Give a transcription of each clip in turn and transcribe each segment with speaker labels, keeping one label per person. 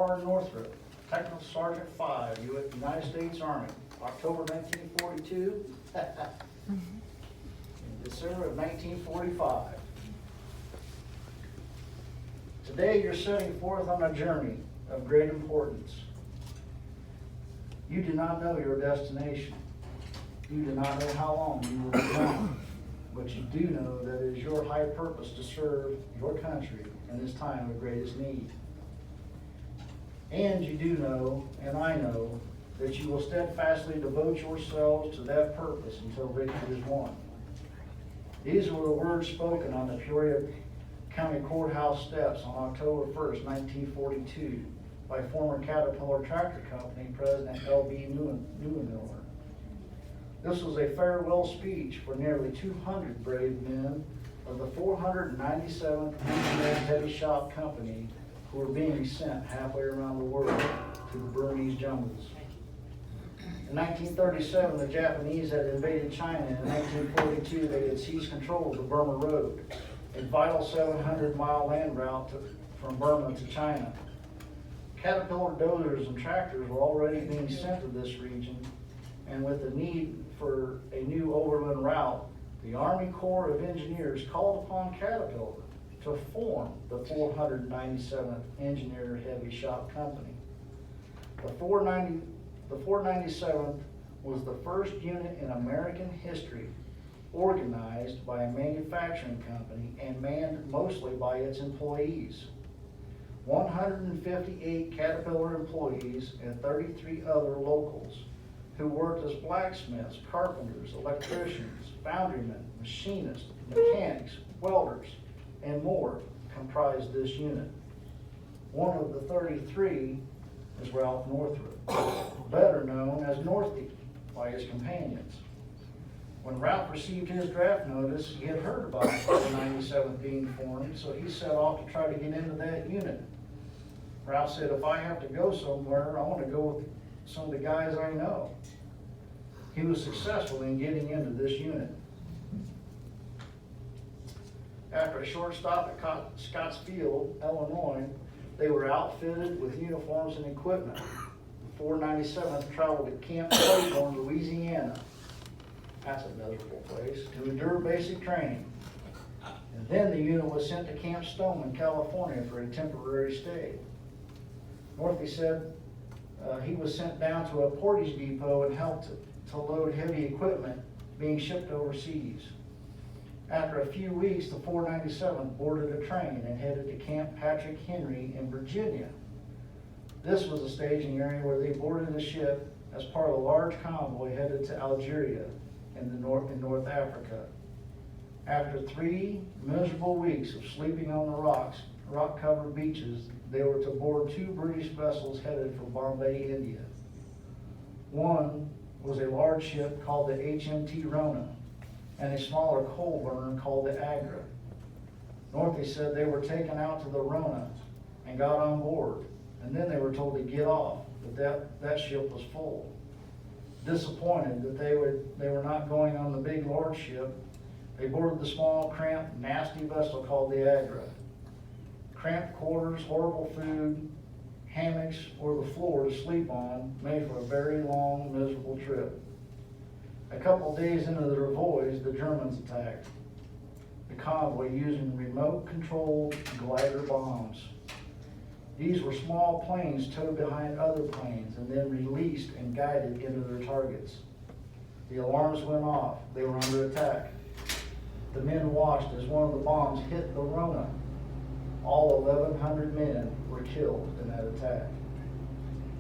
Speaker 1: R. Northrop, Technical Sergeant 5, United States Army, October 1942, and December of 1945. Today you're setting forth on a journey of great importance. You do not know your destination. You do not know how long you will be gone, but you do know that it is your high purpose to serve your country in this time of greatest need. And you do know, and I know, that you will steadfastly devote yourselves to that purpose until victory is won. These were the words spoken on the Peoria County Courthouse steps on October 1st, 1942, by former Caterpillar Tractor Company President L.B. Neuenmiller. This was a farewell speech for nearly 200 brave men of the 497th Engineering Heavy Shop Company who were being sent halfway around the world to the Burmese jungles. In 1937, the Japanese had invaded China. In 1942, they had seized control of the Burma Road, a vital 700-mile land route from Burma to China. Caterpillar dozers and tractors were already being sent to this region, and with the need for a new overland route, the Army Corps of Engineers called upon Caterpillar to form the 497th Engineer Heavy Shop Company. The 497th was the first unit in American history organized by a manufacturing company and manned mostly by its employees. 158 Caterpillar employees and 33 other locals who worked as blacksmiths, carpenters, electricians, foundrymen, machinists, mechanics, welders, and more comprised this unit. One of the 33 is Ralph Northrop, better known as Northy by his companions. When Ralph received his draft notice, he had heard about the 97th being formed, so he set off to try to get into that unit. Ralph said, if I have to go somewhere, I want to go with some of the guys I know. He was successful in getting into this unit. After a short stop at Scottsfield, Illinois, they were outfitted with uniforms and equipment. The 497th traveled to Camp Claiborne, Louisiana. That's a miserable place, to endure basic training. And then the unit was sent to Camp Stoneman, California for a temporary stay. Northy said he was sent down to a Portage depot and helped to load heavy equipment being shipped overseas. After a few weeks, the 497th boarded a train and headed to Camp Patrick Henry in Virginia. This was a staging area where they boarded a ship as part of a large convoy headed to Algeria in North Africa. After 3 miserable weeks of sleeping on the rock-covered beaches, they were to board 2 British vessels headed for Bombay, India. One was a large ship called the HMT Rona, and a smaller coal burner called the Agra. Northy said they were taken out to the Rona and got on board, and then they were told to get off, but that ship was full. Disappointed that they were not going on the big large ship, they boarded the small, cramped, nasty vessel called the Agra. Cramped quarters, horrible food, hammocks, or the floor to sleep on made for a very long, miserable trip. A couple days into their voyage, the Germans attacked the convoy using remote-controlled glider bombs. These were small planes towed behind other planes and then released and guided into their targets. The alarms went off. They were under attack. The men watched as one of the bombs hit the Rona. All 1,100 men were killed in that attack.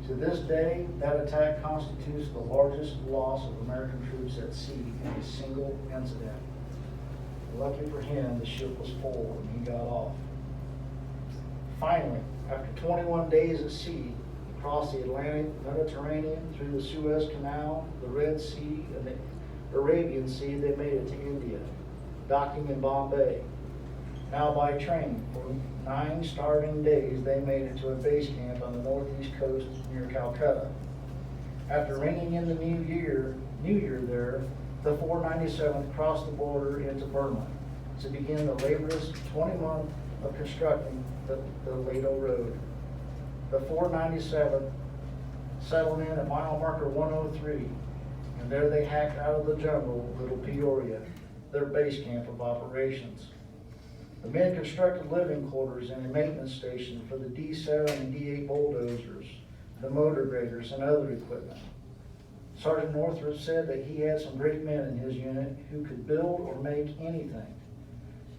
Speaker 1: To this day, that attack constitutes the largest loss of American troops at sea in a single incident. Lucky for him, the ship was full and he got off. Finally, after 21 days at sea, across the Atlantic, Mediterranean, through the Suez Canal, the Red Sea, and the Arabian Sea, they made it to India, docking in Bombay. Now by train, for 9 starving days, they made it to a base camp on the northeast coast near Calcutta. After ringing in the New Year there, the 497th crossed the border into Burma to begin the laborious 20 months of constructing the Lato Road. The 497th settled in at mile marker 103, and there they hacked out of the jungle Little Peoria, their base camp of operations. The men constructed living quarters and a maintenance station for the D7 and D8 bulldozers, the motor graders, and other equipment. Sergeant Northrup said that he had some great men in his unit who could build or make anything.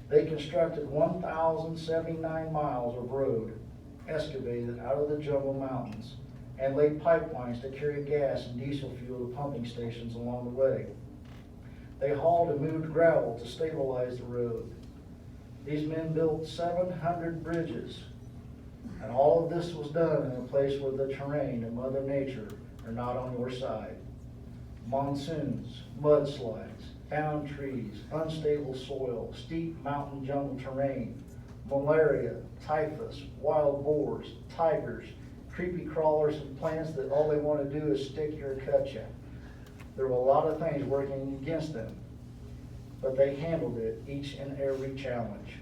Speaker 1: They constructed 1,079 miles of road, excavated out of the jungle mountains, and laid pipelines to carry gas and diesel fuel to pumping stations along the way. They hauled and moved gravel to stabilize the road. These men built 700 bridges, and all of this was done in a place where the terrain and Mother Nature are not on your side. Monsoons, mudslides, downed trees, unstable soil, steep mountain jungle terrain, malaria, typhus, wild boars, tigers, creepy crawlers, and plants that all they want to do is stick you or cut you. There were a lot of things working against them, but they handled it, each and every challenge.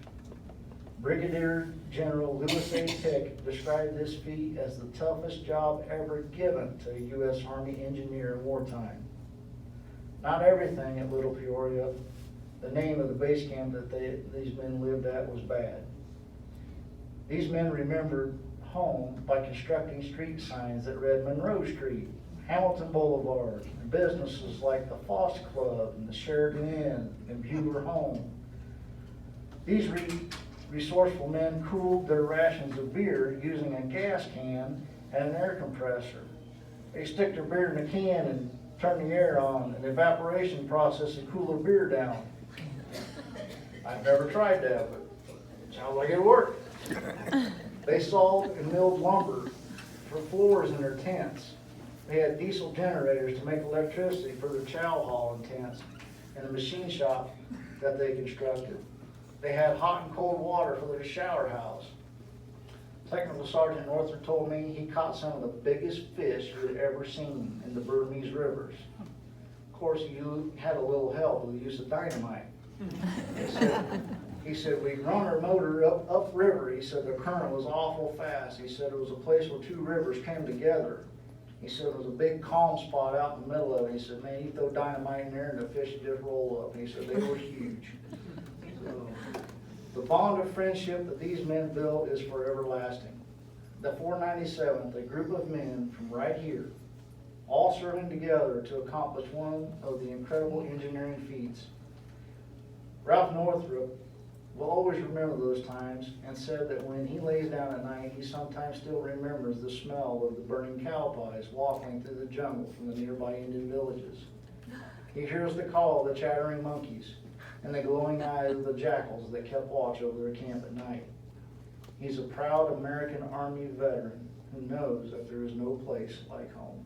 Speaker 1: Brigadier General Louis A. Pick described this feat as the toughest job ever given to a U.S. Army engineer in wartime. Not everything at Little Peoria, the name of the base camp that these men lived at, was bad. These men remembered home by constructing street signs that read Monroe Street, Hamilton Boulevard, and businesses like the Foss Club and the Sheridan Inn and Bugler Home. These resourceful men cooled their rations of beer using a gas can and an air compressor. They stick their beer in a can and turn the air on, and the evaporation process and cool their beer down. I've never tried that, but it sounds like it worked. They sawed and milled lumber for floors in their tents. They had diesel generators to make electricity for their chow hall and tents and the machine shop that they constructed. They had hot and cold water for their shower house. Technical Sergeant Northrup told me he caught some of the biggest fish he had ever seen in the Burmese rivers. Of course, he had a little help with the use of dynamite. He said, we'd run our motor upriver. He said, the current was awful fast. He said, it was a place where two rivers came together. He said, it was a big calm spot out in the middle of it. He said, man, you throw dynamite in there and the fish would just roll up. He said, they were huge. So, the bond of friendship that these men built is forever lasting. The 497th, a group of men from right here, all serving together to accomplish one of the incredible engineering feats. Ralph Northrup will always remember those times and said that when he lays down at night, he sometimes still remembers the smell of the burning cow pies walking through the jungle from the nearby Indian villages. He hears the call of the chattering monkeys and the glowing eyes of the jackals that kept watch over their camp at night. He's a proud American Army veteran who knows that there is no place like home.